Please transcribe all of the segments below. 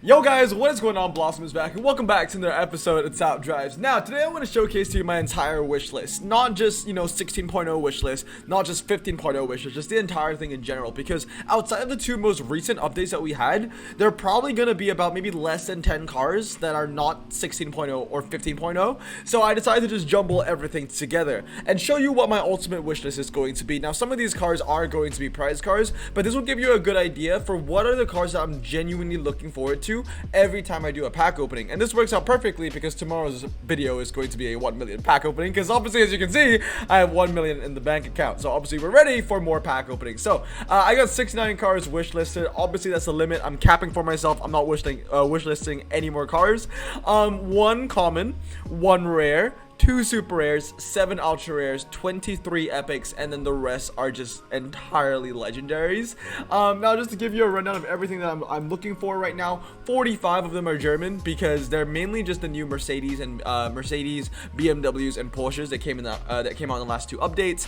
Yo guys, what is going on? Blossom is back and welcome back to another episode of Top Drives. Now, today I want to showcase to you my entire wish list. Not just, 16.0 wish list, not just 15.0 wish list, just the entire thing in general. Because outside of the two most recent updates that we had, there are probably going to be about maybe less than 10 cars that are not 16.0 or 15.0. So I decided to just jumble everything together and show you what my ultimate wish list is going to be. Now, some of these cars are going to be prize cars, but this will give you a good idea for what are the cars that I'm genuinely looking forward to every time I do a pack opening. And this works out perfectly because tomorrow's video is going to be a 1 million pack opening, because obviously, as you can see, I have 1 million in the bank account. So obviously we're ready for more pack openings. So I got 69 cars wish listed. Obviously that's the limit. I'm capping for myself. I'm not wish listing any more cars. 1 common, 1 rare, 2 super rares, 7 ultra rares, 23 epics, and then the rest are just entirely legendaries. Now, just to give you a rundown of everything that I'm looking for right now, 45 of them are German because they're mainly just the new Mercedes and Mercedes, BMWs, and Porsches that came out in the last 2 updates.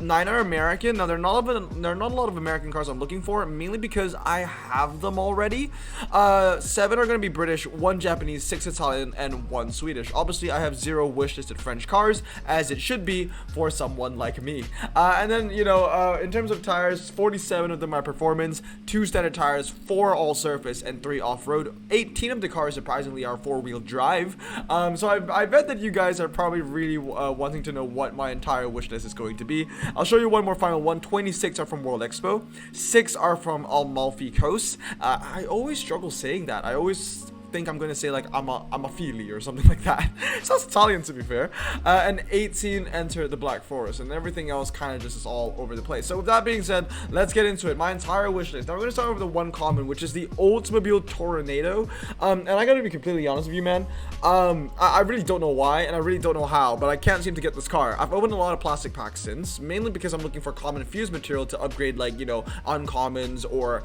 9 are American. Now, they're not a lot of American cars I'm looking for, mainly because I have them already. 7 are going to be British, 1 Japanese, 6 Italian, and 1 Swedish. Obviously, I have 0 wish listed French cars, as it should be for someone like me. And then, in terms of tires, 47 of them are performance, 2 standard tires, 4 all surface, and 3 off-road. 18 of the cars, surprisingly, are 4-wheel drive. So I bet that you guys are probably really wanting to know what my entire wish list is going to be. I'll show you one more final one. 26 are from World Expo, 6 are from Amalfi Coast. I always struggle saying that. I always think I'm gonna say like I'm a Fili or something like that. Sounds Italian, to be fair. And 18 enter the Black Forest, and everything else kind of just is all over the place. So with that being said, let's get into it. My entire wish list. Now we're gonna start with the 1 common, which is the Oldsmobile Tornado. And I gotta be completely honest with you, man. I really don't know why, and I really don't know how, but I can't seem to get this car. I've opened a lot of plastic packs since, mainly because I'm looking for common fused material to upgrade, like, uncommons or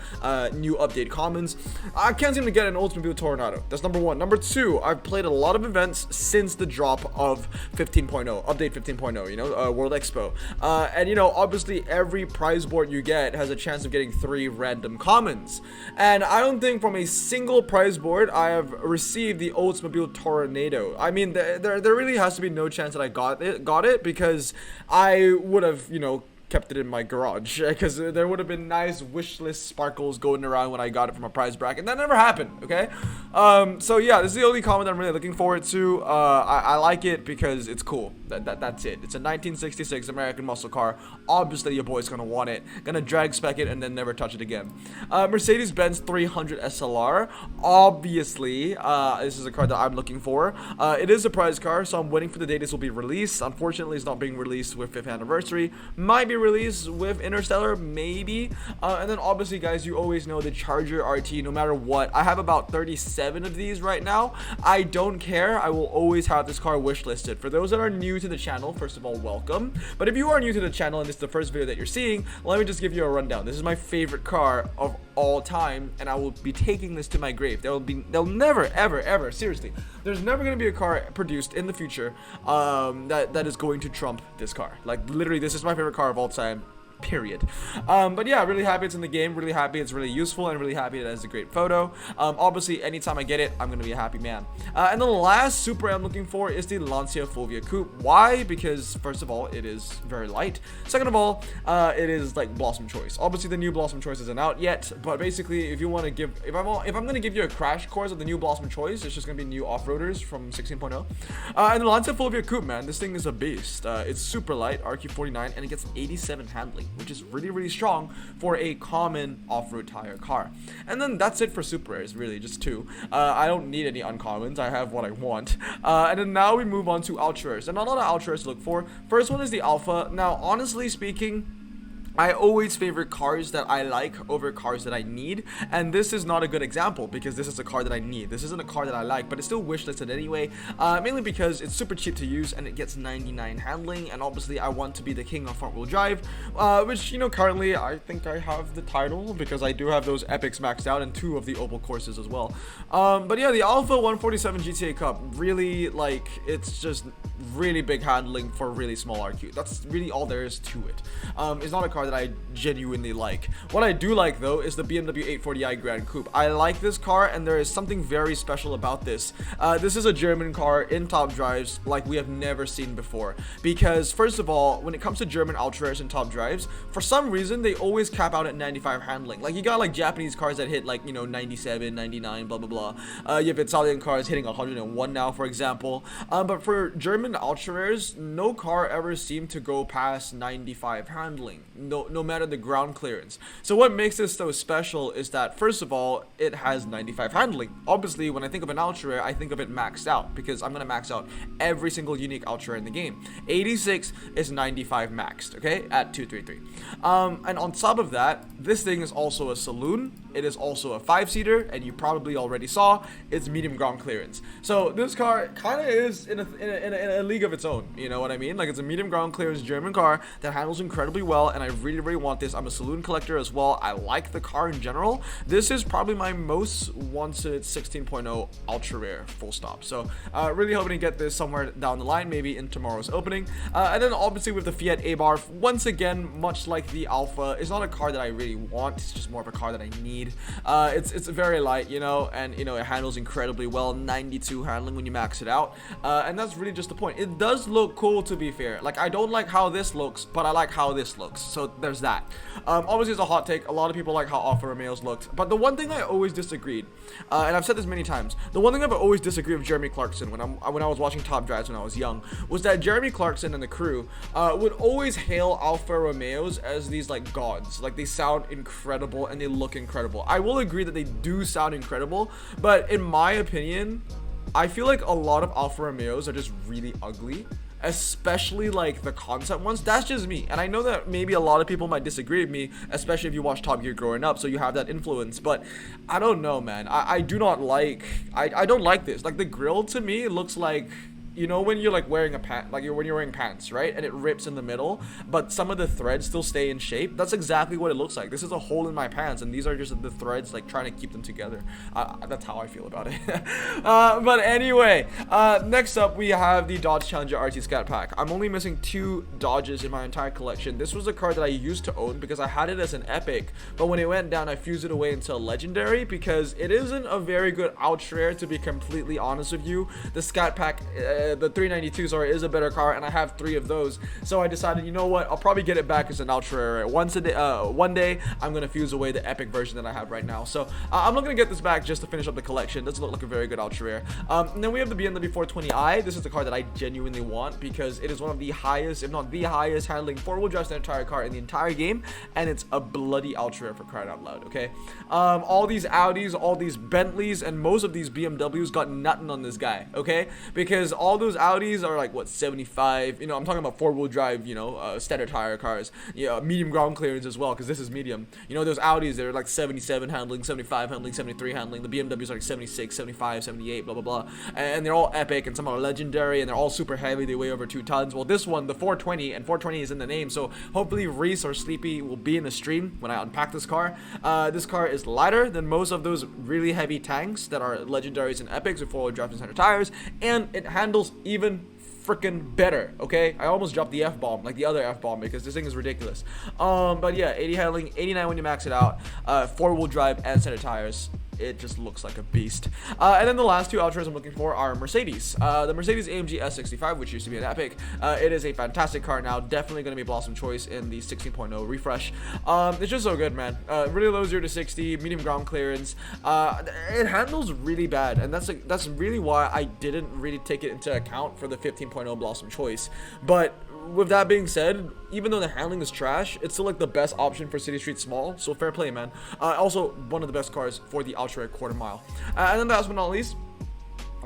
new update commons. I can't seem to get an Oldsmobile Tornado. That's number 1. Number 2, I've played a lot of events since the drop of 15.0, update 15.0, World Expo. And obviously every prize board you get has a chance of getting 3 random commons. And I don't think from a single prize board I have received the Oldsmobile Tornado. I mean, there really has to be no chance that I got it because I would have, kept it in my garage, because there would have been nice wish list sparkles going around when I got it from a prize bracket. That never happened. Okay, so yeah, this is the only comment I'm really looking forward to. I like it because it's cool. That's it. It's a 1966 American muscle car. Obviously your boy's gonna want it, gonna drag spec it, and then never touch it again. Mercedes-Benz 300 SLR. Obviously this is a car that I'm looking for. It is a prize car, so I'm waiting for the day this will be released. Unfortunately, it's not being released with 5th anniversary. Might be released with Interstellar, maybe. And then obviously, guys, you always know the Charger RT. No matter what, I have about 37 of these right now. I don't care. I will always have this car wish listed. For those that are new to the channel, first of all, welcome. But if you are new to the channel and this is the first video that you're seeing, let me just give you a rundown. This is my favorite car of all time, and I will be taking this to my grave. They'll never, ever, seriously, there's never going to be a car produced in the future that is going to trump this car. Like, literally, this is my favorite car of all time, period. But yeah, really happy it's in the game, really happy it's really useful, and really happy it has a great photo. Obviously, anytime I get it, I'm gonna be a happy man. And the last super I'm looking for is the Lancia Fulvia Coupe. Why? Because first of all, it is very light. Second of all, it is like Blossom Choice. Obviously, the new Blossom Choice isn't out yet, but basically, if you want to give, if I'm gonna give you a crash course of the new Blossom Choice, it's just gonna be new off-roaders from 16.0. And the Lancia Fulvia Coupe, man, this thing is a beast. It's super light, RQ49, and it gets 87 handling, which is really, really strong for a common off-road tire car. And then that's it for super rares, really, just 2. I don't need any uncommons. I have what I want. And then now we move on to ultra rares. And not a lot of ultra rares to look for. First one is the Alpha. Now, honestly speaking, I always favor cars that I like over cars that I need, and this is not a good example because this is a car that I need. This isn't a car that I like, but it's still wishlisted anyway, mainly because it's super cheap to use and it gets 99 handling, and obviously I want to be the king of front-wheel drive, which, currently I think I have the title because I do have those epics maxed out and 2 of the Opel courses as well. But yeah, the Alpha 147 GTA Cup, really, like, it's just really big handling for really small RQ. That's really all there is to it. It's not a car car that I genuinely like. What I do like though is the BMW 840i Grand Coupe. I like this car, and there is something very special about this. This is a German car in top drives like we have never seen before, because first of all, when it comes to German ultra rares and top drives, for some reason they always cap out at 95 handling. Like, you got like Japanese cars that hit like, you know, 97, 99, blah blah blah. You have Italian cars hitting 101 now, for example. But for German ultra rares, no car ever seemed to go past 95 handling, no matter the ground clearance. So what makes this so special is that, first of all, it has 95 handling. Obviously, when I think of an ultra rare, I think of it maxed out, because I'm gonna max out every single unique ultra rare in the game. 86 is 95 maxed, okay, at 233. And on top of that, this thing is also a saloon. It is also a 5-seater, and you probably already saw it's medium ground clearance. So this car kind of is in a league of its own, you know what I mean? Like, it's a medium ground clearance German car that handles incredibly well, and I really want this. I'm a saloon collector as well. I like the car in general. This is probably my most wanted 16.0 ultra rare, full stop. So really hoping to get this somewhere down the line, maybe in tomorrow's opening. And then obviously with the Fiat Abarth, once again, much like the Alpha, it's not a car that I really want. It's just more of a car that I need. It's very light, you know, and you know, it handles incredibly well. 92 handling when you max it out, and that's really just the point. It does look cool, to be fair. Like, I don't like how this looks, but I like how this looks, so there's that. Obviously it's a hot take. A lot of people like how Alfa Romeos looked, but the one thing I always disagreed, and I've said this many times, the one thing I've always disagreed with Jeremy Clarkson when I was watching top drives when I was young, was that Jeremy Clarkson and the crew would always hail Alfa Romeos as these like gods. Like, they sound incredible and they look incredible. I will agree that they do sound incredible, but in my opinion, I feel like a lot of Alfa Romeos are just really ugly, especially like the concept ones. That's just me, and I know that maybe a lot of people might disagree with me, especially if you watch Top Gear growing up, so you have that influence. But I don't know, man. I do not like, I don't like this. Like, the grill to me looks like, you know, when you're like wearing a pant, like when you're wearing pants, right, and it rips in the middle, but some of the threads still stay in shape. That's exactly what it looks like. This is a hole in my pants, and these are just the threads like trying to keep them together. That's how I feel about it. But anyway, next up we have the Dodge Challenger RT Scat Pack. I'm only missing 2 Dodges in my entire collection. This was a car that I used to own because I had it as an epic, but when it went down, I fused it away into a legendary because it isn't a very good ultra rare, to be completely honest with you. The Scat Pack, the 392, sorry, is a better car, and I have 3 of those. So I decided, you know what, I'll probably get it back as an ultra rare. One day I'm gonna fuse away the epic version that I have right now. So I'm not gonna get this back just to finish up the collection. Doesn't look like a very good ultra rare. And then we have the BMW 420i. This is the car that I genuinely want because it is one of the highest, if not the highest, handling 4-wheel drive standard tire car in the entire game, and it's a bloody ultra rare, for crying out loud. Okay, all these Audis, all these Bentleys, and most of these BMWs got nothing on this guy. Okay, because all those Audis are like, what, 75, you know, I'm talking about 4-wheel drive, you know, standard tire cars, yeah, medium ground clearance as well, because this is medium. You know, those Audis, they're like 77 handling, 75 handling, 73 handling. The BMWs are like 76, 75, 78, blah blah blah, and they're all epic, and some are legendary, and they're all super heavy. They weigh over 2 tons. Well, this one, the 420, and 420 is in the name, so hopefully Reese or Sleepy will be in the stream when I unpack this car. This car is lighter than most of those really heavy tanks that are legendaries and epics with 4-wheel drive and standard tires, and it handles even freaking better. Okay, I almost dropped the F-bomb, like the other F-bomb, because this thing is ridiculous. But yeah, 80 handling, 89 when you max it out, 4-wheel drive and standard tires. It just looks like a beast. And then the last 2 ultras I'm looking for are Mercedes. The Mercedes AMG S65, which used to be an epic. It is a fantastic car now. Definitely going to be a Blossom choice in the 16.0 refresh. It's just so good, man. Really low 0 to 60, medium ground clearance. It handles really bad, and that's really why I didn't really take it into account for the 15.0 Blossom choice. But with that being said, even though the handling is trash, it's still like the best option for City Street Small, so fair play, man. Also one of the best cars for the ultra quarter mile. And then last but not least,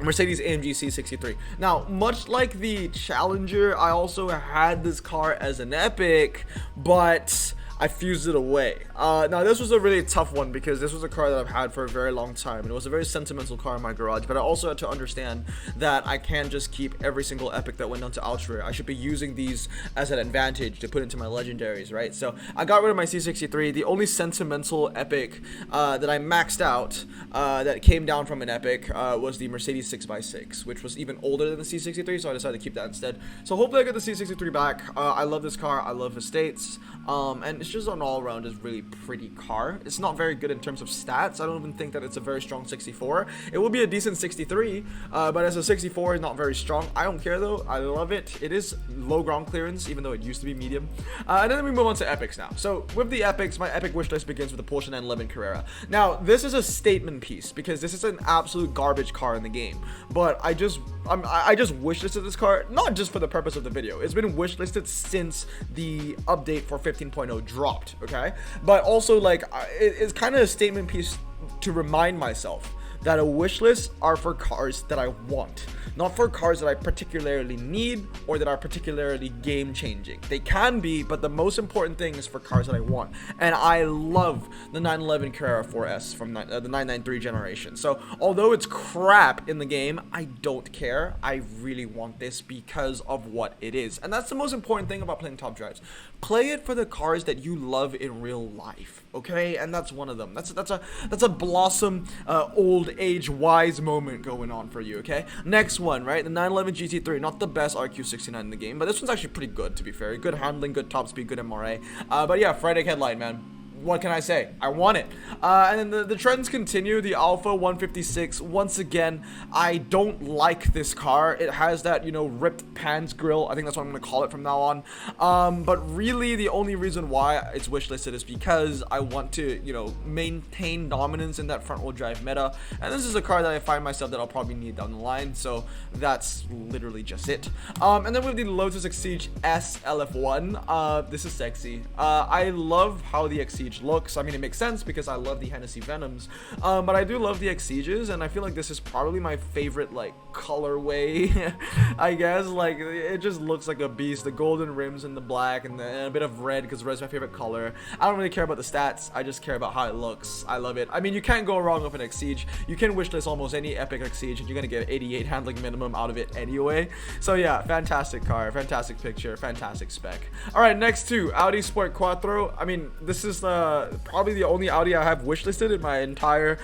Mercedes AMG C63. Now, much like the Challenger, I also had this car as an epic, but I fused it away. Now this was a really tough one because this was a car that I've had for a very long time, and it was a very sentimental car in my garage, but I also had to understand that I can't just keep every single epic that went down to ultra rare. I should be using these as an advantage to put into my legendaries, right? So I got rid of my C63. The only sentimental epic that I maxed out that came down from an epic was the Mercedes 6x6, which was even older than the C63, so I decided to keep that instead. So hopefully I get the C63 back. I love this car. I love Estates, and it's just an all-around is really pretty car. It's not very good in terms of stats. I don't even think that it's a very strong 64. It will be a decent 63, but as a 64 is not very strong. I don't care though. I love it. It is low ground clearance, even though it used to be medium. And then we move on to epics now. So with the epics, my epic wish list begins with the Porsche 911 Carrera. Now this is a statement piece because this is an absolute garbage car in the game, but I just wishlisted this car, not just for the purpose of the video. It's been wishlisted since the update for 15.0 dropped, okay? But also, like, it's kind of a statement piece to remind myself that a wish list are for cars that I want, not for cars that I particularly need or that are particularly game changing. They can be, but the most important thing is for cars that I want. And I love the 911 Carrera 4S from the 993 generation. So although it's crap in the game, I don't care. I really want this because of what it is. And that's the most important thing about playing Top Drives. Play it for the cars that you love in real life, okay? And that's one of them. That's a Blossom old age wise moment going on for you, okay? Next one, right? The 911 GT3, not the best RQ69 in the game, but this one's actually pretty good, to be fair. Good handling, good top speed, good MRA. But yeah, Friday headlight, man. What can I say? I want it. And then the trends continue. The Alpha 156, once again, I don't like this car. It has that, you know, ripped pans grill. I think that's what I'm going to call it from now on. But really, the only reason why it's wishlisted is because I want to, you know, maintain dominance in that front-wheel drive meta. And this is a car that I find myself that I'll probably need down the line. So that's literally just it. And then with the Lotus Exige S LF1, this is sexy. I love how the Exige looks. I mean, it makes sense because I love the Hennessy Venoms, but I do love the Exiges, and I feel like this is probably my favorite, like, colorway. I guess, like, it just looks like a beast. The golden rims and the black and a bit of red, because red's my favorite color. I don't really care about the stats. I just care about how it looks. I love it. I mean, you can't go wrong with an Exige. You can wishlist almost any epic Exige, and you're gonna get 88 handling minimum out of it anyway. So yeah, fantastic car, fantastic picture, fantastic spec. All right, next two, Audi Sport Quattro. I mean, this is probably the only Audi I have wishlisted in my entire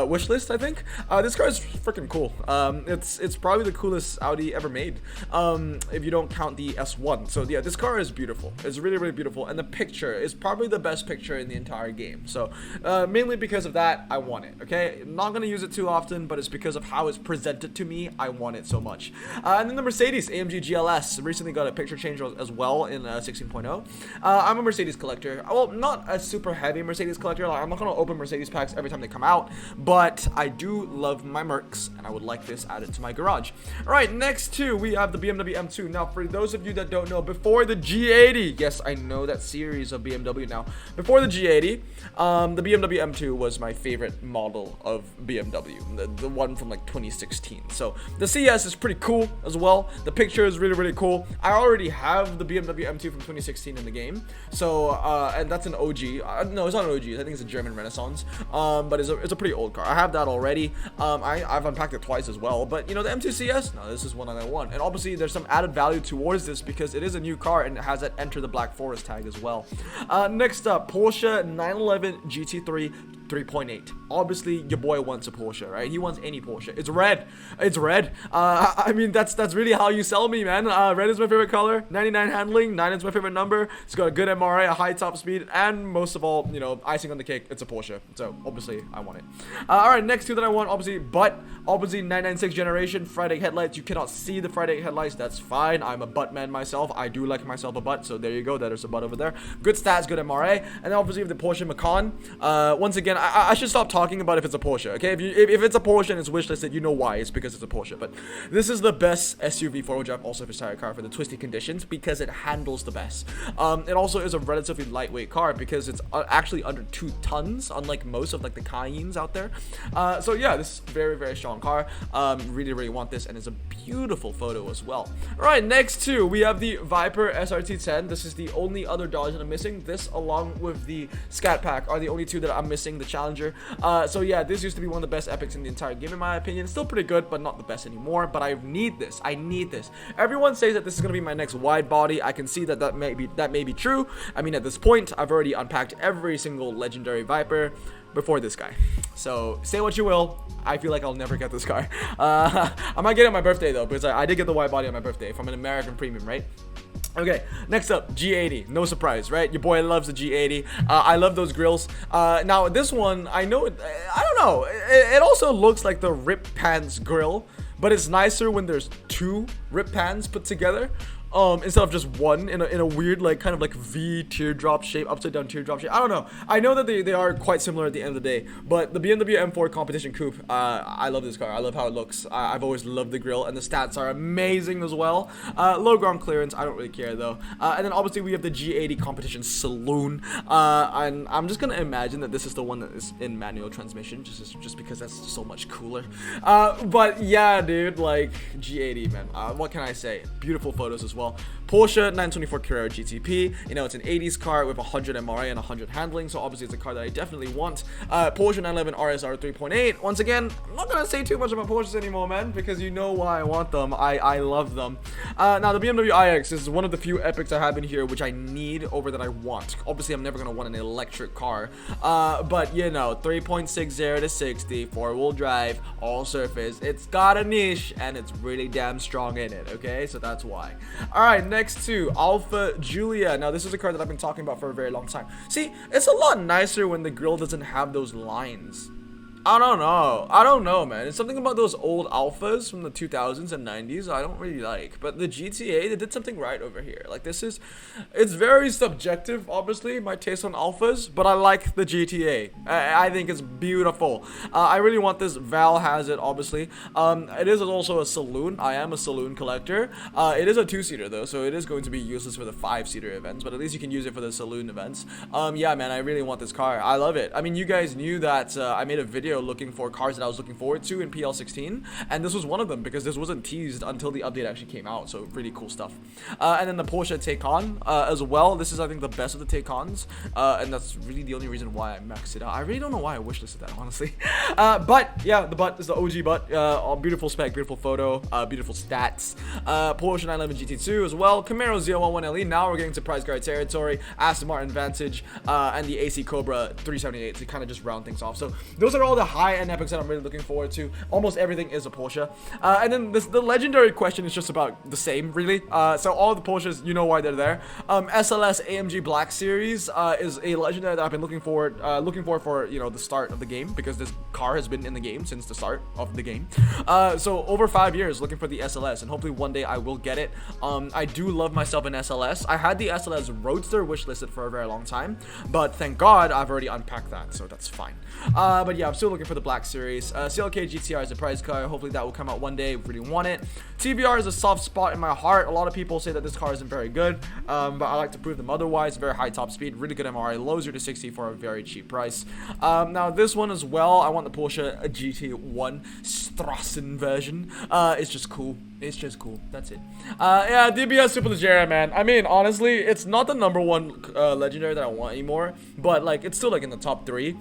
wish list, I think. This car is freaking cool. It's probably the coolest Audi ever made, if you don't count the S1. So yeah, this car is beautiful. It's really, really beautiful, and the picture is probably the best picture in the entire game. So mainly because of that, I want it, okay? I'm not gonna use it too often, but it's because of how it's presented to me. I want it so much. And then the Mercedes AMG GLS recently got a picture change as well in 16.0. I'm a Mercedes collector. Well, not a super heavy Mercedes collector. Like, I'm not gonna open Mercedes packs every time they come out, but I do love my Mercs, and I would like this added to my garage. All right, next two, we have the BMW M2. Now, for those of you that don't know, before the G80, yes, I know that series of BMW now. Before the G80, the BMW M2 was my favorite model of BMW, the one from like 2016. So the CS is pretty cool as well. The picture is really, really cool. I already have the BMW M2 from 2016 in the game, so and that's an OG. No, it's not an OG. I think it's a German Renaissance, but it's a pretty old car. I have that already. I've unpacked it twice as well, but you know, the M2 CS, no, this is one that I want. And obviously there's some added value towards this because it is a new car and it has that Enter the Black Forest tag as well. Next up, Porsche 911 GT3 3.8. Obviously your boy wants a Porsche, right? He wants any Porsche. It's red. It's red. I mean, that's really how you sell me, man. Red is my favorite color. 99 handling. 9 is my favorite number. It's got a good MRA, a high top speed, and most of all, you know, icing on the cake, it's a Porsche. So obviously I want it. All right, next two that I want, obviously 996 generation Friday headlights. You cannot see the Friday headlights. That's fine. I'm a butt man myself. I do like myself a butt, so there you go. There's a butt over there. Good stats, good MRA, and then obviously the Porsche Macan. Once again, I should stop talking about if it's a Porsche, okay? If it's a Porsche and it's wishlisted, you know why. It's because it's a Porsche. But this is the best SUV four-wheel drive also for tire car for the twisty conditions because it handles the best. It also is a relatively lightweight car because it's actually under 2 tons, unlike most of like the Cayennes out there. So yeah, this is very, very strong car. Really, really want this, and it's a beautiful photo as well. All right, next two, we have the Viper SRT10. This is the only other Dodge that I'm missing. This, along with the Scat Pack, are the only two that I'm missing. The Challenger. So yeah, this used to be one of the best epics in the entire game in my opinion. Still pretty good, but not the best anymore. But I need this. I need this. Everyone says that this is gonna be my next wide body. I can see that may be true. I mean, at this point, I've already unpacked every single legendary Viper before this guy. So say what you will, I feel like I'll never get this car. I might get it on my birthday though, because I did get the wide body on my birthday from an American premium, right? Okay, next up, G80. No surprise, right? Your boy loves the G80. I love those grills. Now, this one, I know, I don't know. It also looks like the Rip Pants grill, but it's nicer when there's two Rip Pans put together. Instead of just one in a weird like kind of like V teardrop shape, upside down teardrop shape. I don't know. I know that they are quite similar at the end of the day, but the BMW M4 Competition Coupe, I love this car. I love how it looks. I've always loved the grille, and the stats are amazing as well. Low ground clearance, I don't really care though. And then obviously we have the G80 Competition Saloon, and I'm just gonna imagine that this is the one that is in manual transmission, just because that's so much cooler. But yeah, dude, like G80, man. What can I say? Beautiful photos as well. Porsche 924 Carrera GTP, you know, it's an 80s car with 100 MRA and 100 handling, so obviously it's a car that I definitely want. Porsche 911 RSR 3.8, once again, I'm not gonna say too much about Porsches anymore, man, because you know why I want them. I love them. Now the BMW iX is one of the few epics I have in here which I need over that I want. Obviously I'm never gonna want an electric car, but you know, 3.60 to 60, 4-wheel drive, all surface, it's got a niche and it's really damn strong in it, okay, so that's why. Alright, next to Alpha Giulia. Now this is a car that I've been talking about for a very long time. See, it's a lot nicer when the grille doesn't have those lines. I don't know, man. It's something about those old Alphas from the 2000s and 90s I don't really like. But the GTA, they did something right over here. Like, it's very subjective, obviously, my taste on Alphas, but I like the GTA. I think it's beautiful. I really want this. Val has it, obviously. It is also a saloon. I am a saloon collector. It is a 2-seater, though, so it is going to be useless for the 5-seater events, but at least you can use it for the saloon events. Yeah, man, I really want this car. I love it. I mean, you guys knew that I made a video looking for cars that I was looking forward to in PL16, and this was one of them because this wasn't teased until the update actually came out, so really cool stuff. And then the Porsche Taycan as well. This is, I think, the best of the Taycans, and that's really the only reason why I maxed it out. I really don't know why I wishlisted that, honestly. But yeah, the butt is the OG butt. Beautiful spec, beautiful photo, beautiful stats. Porsche 911 GT2 as well. Camaro Z11 LE. Now we're getting to price guide territory. Aston Martin Vantage, and the AC Cobra 378 to kind of just round things off. So those are all the high-end epics that I'm really looking forward to. Almost everything is a Porsche. And then the legendary question is just about the same, really. So all the Porsches, you know why they're there. SLS AMG Black Series is a legendary that I've been looking for you know, the start of the game, because this car has been in the game since the start of the game. So over 5 years looking for the SLS, and hopefully one day I will get it. I do love myself an SLS. I had the SLS Roadster wishlisted for a very long time, but thank God I've already unpacked that, so that's fine. But yeah, I'm still looking for the Black Series. CLK GTR is a prize car. Hopefully that will come out one day. Really want it. TBR is a soft spot in my heart. A lot of people say that this car isn't very good, but I like to prove them otherwise. Very high top speed, really good MRI, low 0 to 60 for a very cheap price. Now this one as well, I want the Porsche GT1 Strassen version. It's just cool. It's just cool. That's it. Yeah, DBS Superleggera, man. I mean, honestly, it's not the #1 legendary that I want anymore, but like it's still like in the top 3.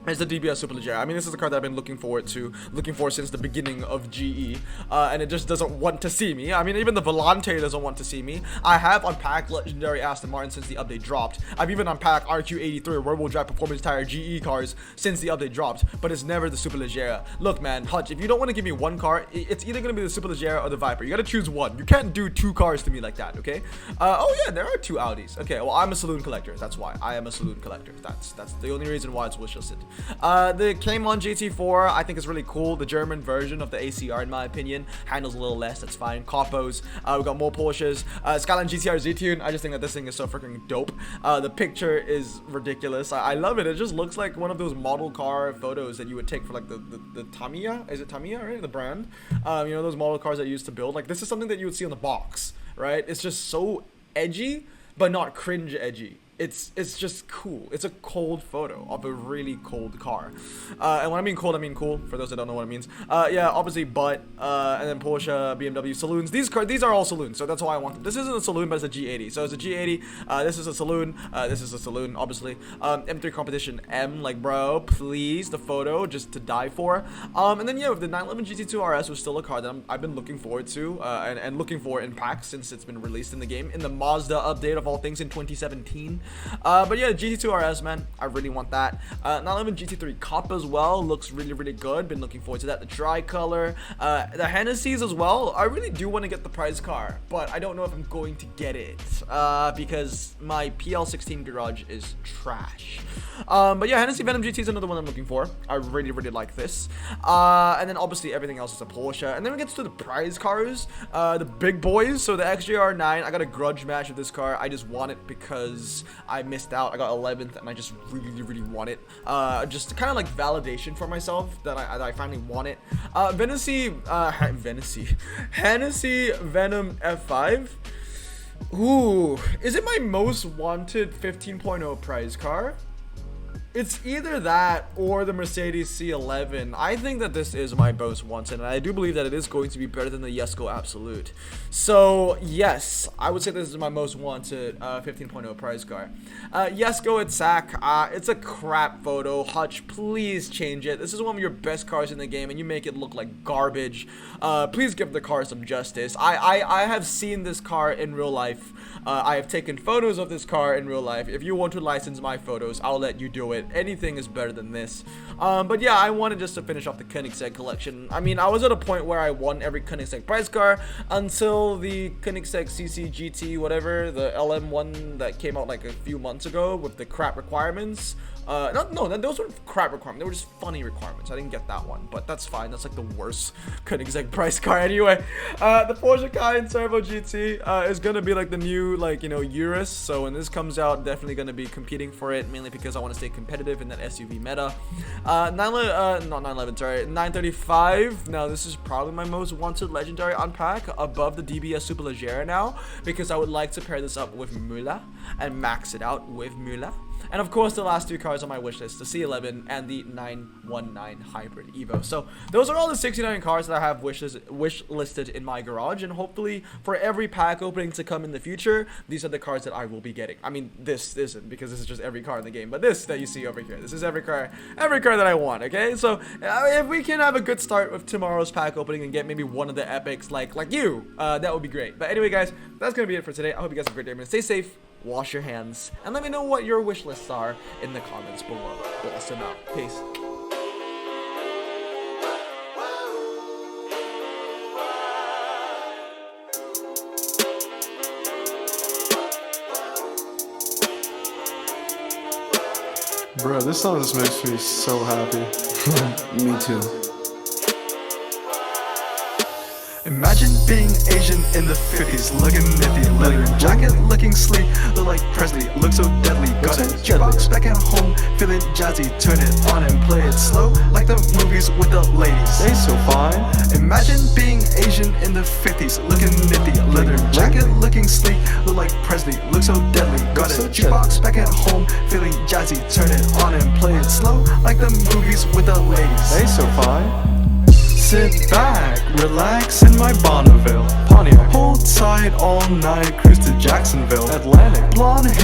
It's the DBS Superleggera. I mean, this is a car that I've been looking for since the beginning of GE, and it just doesn't want to see me. I mean, even the Volante doesn't want to see me. I have unpacked legendary Aston Martin since the update dropped. I've even unpacked RQ83 rear-wheel drive performance tire GE cars since the update dropped, but it's never the Superleggera. Look, man, Hutch, if you don't want to give me one car, it's either going to be the Superleggera or the Viper. You got to choose one. You can't do 2 cars to me like that, okay? Oh yeah, there are 2 Audis. Okay, well, I'm a saloon collector. That's why. I am a saloon collector. That's the only reason why it's wishlisted. The Cayman GT4 I think is really cool. The German version of the ACR, in my opinion, handles a little less. That's fine. Coppos. We got more Porsches. Skyline GTR Z-Tune. I just think that this thing is so freaking dope. The picture is ridiculous. I love it. It just looks like one of those model car photos that you would take for like the Tamiya. Is it Tamiya, right? The brand. You know, those model cars that you used to build. Like, this is something that you would see on the box, right? It's just so edgy, but not cringe edgy. It's just cool. It's a cold photo of a really cold car. And when I mean cold, I mean cool, for those that don't know what it means. Yeah, obviously, but, and then Porsche, BMW, saloons. These are all saloons, so that's why I want them. This isn't a saloon, but it's a G80. So it's a G80, this is a saloon, obviously. M3 Competition M, like, bro, please, the photo, just to die for. And then, yeah, with the 911 GT2 RS was still a car that I've been looking forward to, and looking for in packs since it's been released in the game. In the Mazda update of all things in 2017. But yeah, GT2 RS, man, I really want that. 911 GT3 Cup as well looks really good. Been looking forward to that. The tricolor, the Hennessy's as well. I really do want to get the prize car, but I don't know if I'm going to get it because my PL16 garage is trash. But yeah, Hennessy Venom GT is another one I'm looking for. I really like this. And then obviously everything else is a Porsche. And then we get to the prize cars, the big boys. So the XJR9, I got a grudge match with this car. I just want it because I missed out. I got 11th and I just really want it. Just kind of like validation for myself that I finally want it. Hennessy Venom F5. Ooh, is it my most wanted 15.0 prize car? It's either that or the Mercedes C11. I think that this is my most wanted, and I do believe that it is going to be better than the Jesko Absolute. So yes, I would say this is my most wanted 15.0 prize car. Jesko at SAC, it's a crap photo. Hutch, please change it. This is one of your best cars in the game, and you make it look like garbage. Please give the car some justice. I have seen this car in real life. I have taken photos of this car in real life. If you want to license my photos, I'll let you do it. Anything is better than this. But yeah, I wanted just to finish off the Koenigsegg collection. I mean, I was at a point where I won every Koenigsegg prize car until the Koenigsegg CC GT, whatever, the LM1 that came out like a few months ago with the crap requirements. No, those weren't crap requirements. They were just funny requirements. I didn't get that one, but that's fine. That's like the worst Koenigsegg price car anyway. The Porsche Cayenne Turbo GT is gonna be like the new, like, you know, Urus. So when this comes out, definitely gonna be competing for it, mainly because I want to stay competitive in that SUV meta. 935. Now this is probably my most wanted legendary unpack, above the DBS Superleggera now, because I would like to pair this up with Müller and max it out with Müller. And of course, the last two cars on my wish list, the C11 and the 919 Hybrid Evo. So those are all the 69 cars that I have wish listed in my garage. And hopefully for every pack opening to come in the future, these are the cars that I will be getting. I mean, this isn't, because this is just every car in the game. But this that you see over here, this is every car that I want, okay? So if we can have a good start with tomorrow's pack opening and get maybe one of the epics like you, that would be great. But anyway, guys, that's going to be it for today. I hope you guys have a great day. Stay safe. Wash your hands, and let me know what your wish lists are in the comments below. Bless them out. Peace. Bro, this song just makes me so happy. Me too. Imagine being Asian in the 50s, looking nifty, leather jacket, looking sleek, look like Presley, look so deadly. Got a jukebox back at home, feeling jazzy, turn it on and play it slow, like the movies with the ladies. They so fine. Imagine being Asian in the 50s, looking nifty, leather jacket, looking sleek, look like Presley, look so deadly. Got a jukebox back at home, feeling jazzy, turn it on and play it slow, like the movies with the ladies. They so fine. Sit back, relax in my Bonneville Pontiac. Hold tight all night, cruise to Jacksonville Atlantic. Blonde hair